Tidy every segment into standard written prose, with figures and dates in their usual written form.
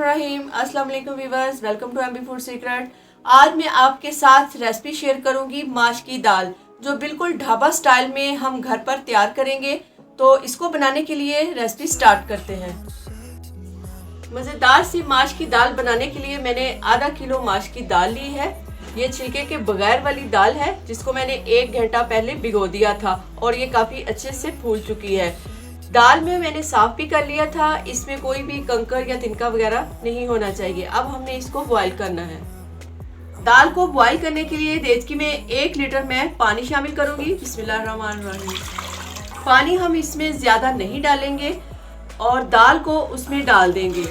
बिस्मिल्लाहिर्रहमानिर्रहीम। अस्सलाम वालेकुम viewers, welcome to MB food secret. आज मैं आपके साथ रेसिपी शेयर करूंगी माश की दाल, जो बिल्कुल ढाबा स्टाइल में हम घर पर तैयार करेंगे। तो इसको बनाने के लिए रेसिपी स्टार्ट करते हैं। मज़ेदार सी माश की दाल बनाने के लिए मैंने आधा किलो माश की दाल ली है। ये छिलके के बगैर वाली दाल है, जिसको मैंने 1 घंटा पहले भिगो दिया था और ये काफ़ी अच्छे से फूल चुकी है। दाल में मैंने साफ भी कर लिया था, इसमें कोई भी कंकर या तिनका वगैरह नहीं होना चाहिए। अब हमने इसको बॉईल करना है। दाल को बॉईल करने के लिए देचकी में 1 लीटर मैं पानी शामिल करूंगी। बिस्मिल्लाहिर्रहमानिर्रहीम। पानी हम इसमें ज़्यादा नहीं डालेंगे और दाल को उसमें डाल देंगे।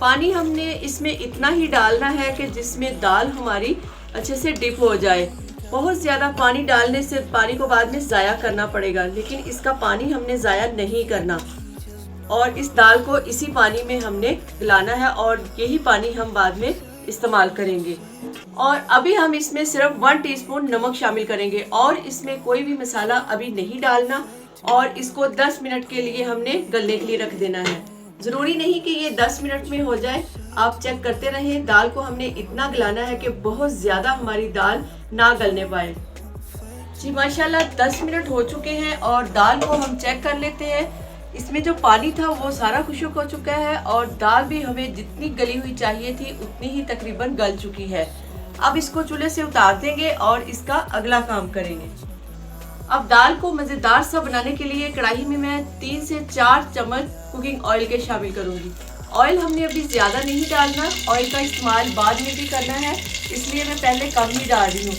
पानी हमने इसमें इतना ही डालना है कि जिसमें दाल हमारी अच्छे से डिप हो जाए। बहुत ज़्यादा पानी डालने से पानी को बाद में ज़ाया करना पड़ेगा, लेकिन इसका पानी हमने ज़ाया नहीं करना और इस दाल को इसी पानी में हमने गलाना है और यही पानी हम बाद में इस्तेमाल करेंगे। और अभी हम इसमें सिर्फ 1 टीस्पून नमक शामिल करेंगे और इसमें कोई भी मसाला अभी नहीं डालना और इसको 10 मिनट के लिए हमने गलने के लिए रख देना है। ज़रूरी नहीं कि ये 10 मिनट में हो जाए, आप चेक करते रहें। दाल को हमने इतना गलाना है कि बहुत ज़्यादा हमारी दाल ना गलने पाए। जी माशाल्लाह 10 मिनट हो चुके हैं और दाल को हम चेक कर लेते हैं। इसमें जो पानी था वो सारा खुश्क हो चुका है और दाल भी हमें जितनी गली हुई चाहिए थी उतनी ही तकरीबन गल चुकी है। अब इसको चूल्हे से उतार देंगे और इसका अगला काम करेंगे। अब दाल को मज़ेदार सा बनाने के लिए कढ़ाई में मैं 3 से 4 चम्मच कुकिंग ऑयल के शामिल करूंगी। ऑयल हमने अभी ज़्यादा नहीं डालना, ऑयल का इस्तेमाल बाद में भी करना है, इसलिए मैं पहले कम ही डाल रही हूँ।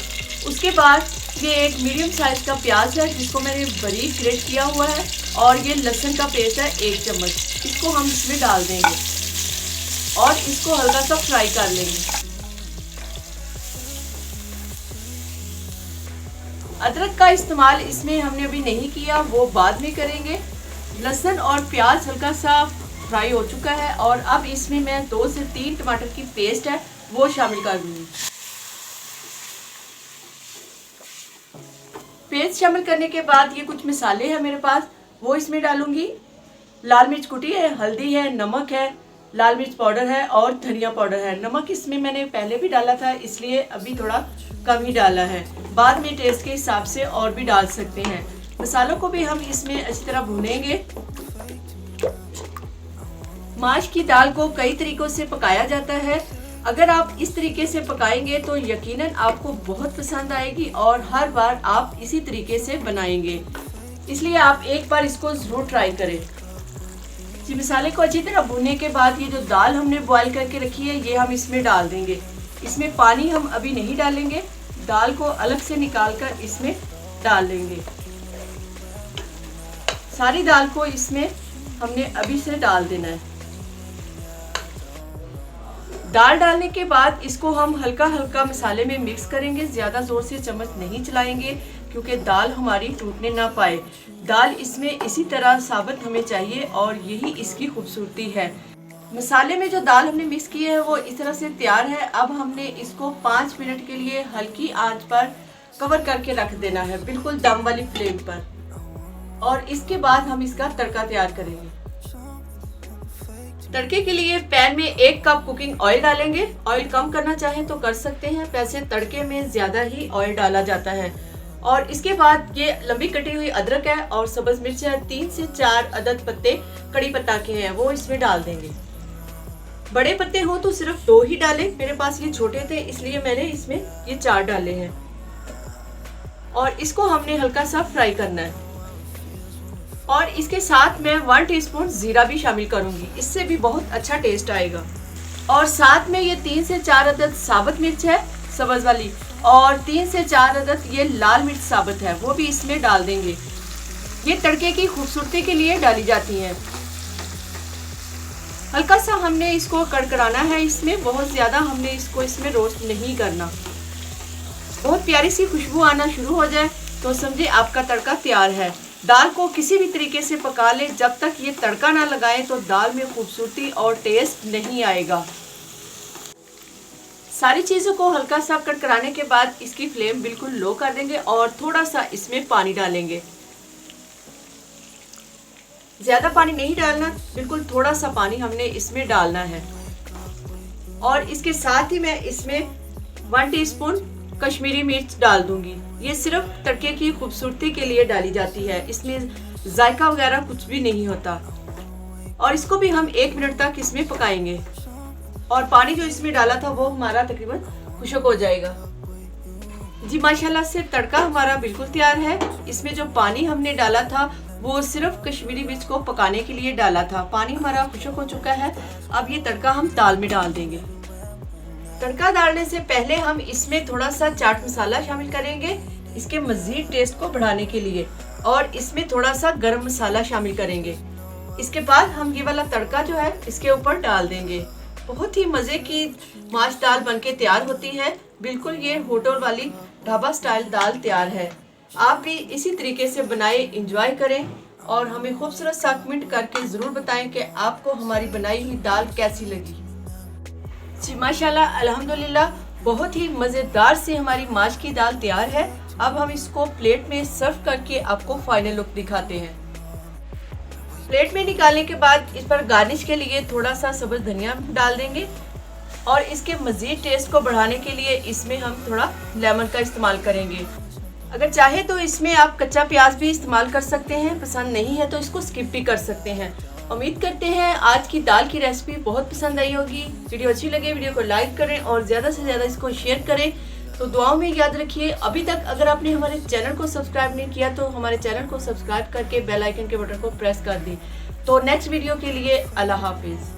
उसके बाद ये एक मीडियम साइज़ का प्याज है, जिसको मैंने बारीक ग्रेट किया हुआ है, और ये लहसुन का पेस्ट है 1 चम्मच। इसको हम इसमें डाल देंगे और इसको हल्का सा फ्राई कर लेंगे। अदरक का इस्तेमाल इसमें हमने अभी नहीं किया, वो बाद में करेंगे। लहसुन और प्याज हल्का सा फ्राई हो चुका है और अब इसमें मैं 2 से 3 टमाटर की पेस्ट है वो शामिल कर दूंगी। पेस्ट शामिल करने के बाद ये कुछ मसाले हैं मेरे पास, वो इसमें डालूंगी। लाल मिर्च कुटी है, हल्दी है, नमक है, लाल मिर्च पाउडर है और धनिया पाउडर है। नमक इसमें मैंने पहले भी डाला था, इसलिए अभी थोड़ा कम ही डाला है। बाद में टेस्ट के हिसाब से और भी डाल सकते हैं। मसालों को भी हम इसमें अच्छी तरह भूनेंगे। माश की दाल को कई तरीकों से पकाया जाता है। अगर आप इस तरीके से पकाएंगे तो यकीनन आपको बहुत पसंद आएगी और हर बार आप इसी तरीके से बनाएंगे, इसलिए आप एक बार इसको ज़रूर ट्राई करें। जी मसाले को अच्छी तरह भूनने के बाद ये जो दाल हमने बॉईल करके रखी है ये हम इसमें डाल देंगे। इसमें पानी हम अभी नहीं डालेंगे, दाल को अलग से निकाल कर इसमें डाल लेंगे। सारी दाल को इसमें हमने अभी से डाल देना है। दाल डालने के बाद इसको हम हल्का हल्का मसाले में मिक्स करेंगे, ज़्यादा ज़ोर से चम्मच नहीं चलाएंगे क्योंकि दाल हमारी टूटने ना पाए। दाल इसमें इसी तरह साबुत हमें चाहिए और यही इसकी खूबसूरती है। मसाले में जो दाल हमने मिक्स की है वो इस तरह से तैयार है। अब हमने इसको 5 मिनट के लिए हल्की आंच पर कवर करके रख देना है, बिल्कुल दम वाली फ्लेम पर, और इसके बाद हम इसका तड़का तैयार करेंगे। तड़के के लिए पैन में 1 कप कुकिंग ऑयल डालेंगे। ऑयल कम करना चाहें तो कर सकते हैं, वैसे तड़के में ज़्यादा ही ऑयल डाला जाता है। और इसके बाद ये लंबी कटी हुई अदरक है और सब्ज़ मिर्च है, 3 से 4 अदद पत्ते कड़ी पत्ता के हैं, वो इसमें डाल देंगे। बड़े पत्ते हो तो सिर्फ 2 ही डालें, मेरे पास ये छोटे थे इसलिए मैंने इसमें ये 4 डाले हैं। और इसको हमने हल्का सा फ्राई करना है और इसके साथ मैं 1 टीस्पून जीरा भी शामिल करूंगी, इससे भी बहुत अच्छा टेस्ट आएगा। और साथ में ये 3 से 4 अदद साबुत मिर्च है सब्ज़ वाली और 3 से 4 अदद ये लाल मिर्च साबुत है, वो भी इसमें डाल देंगे। ये तड़के की खूबसूरती के लिए डाली जाती हैं। हल्का सा हमने इसको कड़कड़ाना है, इसमें बहुत ज़्यादा हमने इसको इसमें रोस्ट नहीं करना। बहुत प्यारी सी खुशबू आना शुरू हो जाए तो समझे आपका तड़का तैयार है। दाल को किसी भी तरीके से पका लें, जब तक ये तड़का ना लगाएं तो दाल में खूबसूरती और टेस्ट नहीं आएगा। सारी चीज़ों को हल्का सा कड़कड़ाने के बाद इसकी फ्लेम बिल्कुल लो कर देंगे और थोड़ा सा इसमें पानी डालेंगे। ज़्यादा पानी नहीं डालना, बिल्कुल थोड़ा सा पानी हमने इसमें डालना है। और इसके साथ ही मैं इसमें 1 टीस्पून कश्मीरी मिर्च डाल दूंगी। ये सिर्फ तड़के की खूबसूरती के लिए डाली जाती है, इसमें जायका वगैरह कुछ भी नहीं होता। और इसको भी हम 1 मिनट तक इसमें पकाएंगे और पानी जो इसमें डाला था वो हमारा तकरीबन खुश्क हो जाएगा। जी माशाल्लाह से तड़का हमारा बिल्कुल तैयार है। इसमें जो पानी हमने डाला था वो सिर्फ कश्मीरी मिर्च को पकाने के लिए डाला था। पानी हमारा खुश्क हो चुका है। अब ये तड़का हम दाल में डाल देंगे। तड़का डालने से पहले हम इसमें थोड़ा सा चाट मसाला शामिल करेंगे इसके मजीद टेस्ट को बढ़ाने के लिए, और इसमें थोड़ा सा गरम मसाला शामिल करेंगे। इसके बाद हम ये वाला तड़का जो है इसके ऊपर डाल देंगे। बहुत ही मज़े की माश दाल बनके तैयार होती है। बिल्कुल ये होटल वाली ढाबा स्टाइल दाल तैयार है। आप भी इसी तरीके से बनाए, इंजॉय करें और हमें खूबसूरत सा कमेंट करके ज़रूर बताएं कि आपको हमारी बनाई हुई दाल कैसी लगी। जी माशाल्लाह अल्हम्दुलिल्लाह बहुत ही मज़ेदार से हमारी माश की दाल तैयार है। अब हम इसको प्लेट में सर्व करके आपको फाइनल लुक दिखाते हैं। प्लेट में निकालने के बाद इस पर गार्निश के लिए थोड़ा सा सब्ज़ धनिया डाल देंगे और इसके मज़ीद टेस्ट को बढ़ाने के लिए इसमें हम थोड़ा लेमन का इस्तेमाल करेंगे। अगर चाहे तो इसमें आप कच्चा प्याज भी इस्तेमाल कर सकते हैं, पसंद नहीं है तो इसको स्किप भी कर सकते हैं। उम्मीद करते हैं आज की दाल की रेसिपी बहुत पसंद आई होगी। वीडियो अच्छी लगे वीडियो को लाइक करें और ज़्यादा से ज़्यादा इसको शेयर करें। तो दुआओं में याद रखिए। अभी तक अगर आपने हमारे चैनल को सब्सक्राइब नहीं किया तो हमारे चैनल को सब्सक्राइब करके बेल आइकन के बटन को प्रेस कर दें। तो नेक्स्ट वीडियो के लिए अल्लाह हाफिज़।